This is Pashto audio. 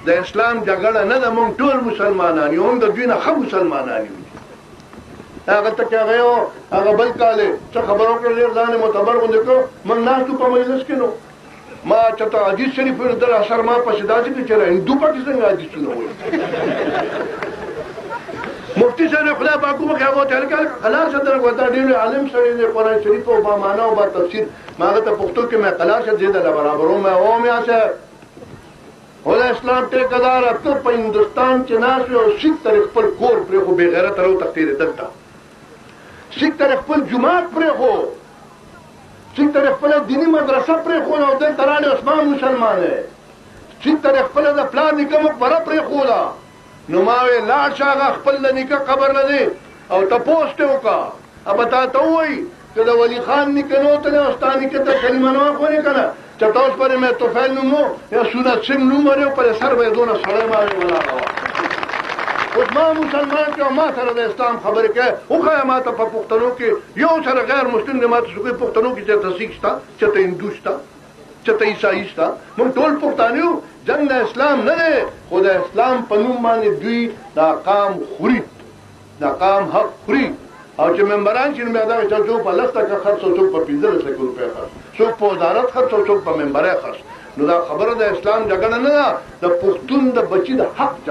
د اسلام جګړه نه ده، موږ ټول مسلمانان یو، هم د دوی نه ښه مسلمانان یو. هغلته کې هغه یو هغه بل کال څه خبره وکړه، ډېر ځان یې معتبر غوندې کړو. موږ ناستو په مجلس کې نو ما چېرته حدیث شریف در اثر ما پسې داسې کړي چې هندو پکې څنګه حدیثونه وایي. مفتی صاحب خدای پاک وکړي، هغه ورته هلکه قلار شه درک وایي دا ډېر عالم سړی دی، قرآن شریف او با معنا او با تفسیر. ما هغه ته پښتو کې مې قلار شه دې دله برابروم. اوم یا صاحب خدا اسلام ټیکهدار ته په هندوستان کې ناست وي او سیک ترې خپل کور پرېښو، بې غیرته راوتښتېدې دلته. سیک ترې خپل جومات پرېښو، سیک ترې خپله دیني مدرسه پرېښوله او دلته راغلی عثمان مسلمان دی. سیک ترې خپله د پلار نیکه مقبره پرېښوله. نو ما ویې لاړ شه هغه خپل د نیکه قبر نه دی او تپوس ته وکړه. به تا ته ووایي که د ولي خان نیکه نه وتلی او ستا نیکه ته کلمه نه واخلې که نه چې تاسو پرې مې توفیل نوم و یا سنت سنګ نوم ورې و، پرې سر به یې دونه سړی ما ولاړه وه. اوس ما مسلمان کې او ما سره د اسلام خبرې کوي، وښایه ما ته په پښتنو کې یو سره غیر مسلم دی، ما ته څوک پښتنو کې چېرته سیک شته، چېرته هندو شته، چېرته عیسایي شته. موږ ټول پښتانه یو. جنګ د اسلام نه دی، خو د اسلام په نوم باندې دوی دا قام خوري، دا قام حق خوري. او چې ممبران شي نو بیا دغه چا څوک په 10 ټکه خرڅ او څوک په 15 لکه روپۍ خرڅ، څوک په وزارت خرڅ او څوک په ممبرۍ خرڅ. نو دا خبره د اسلام جګړه نه ده، د پښتون د بچي د حق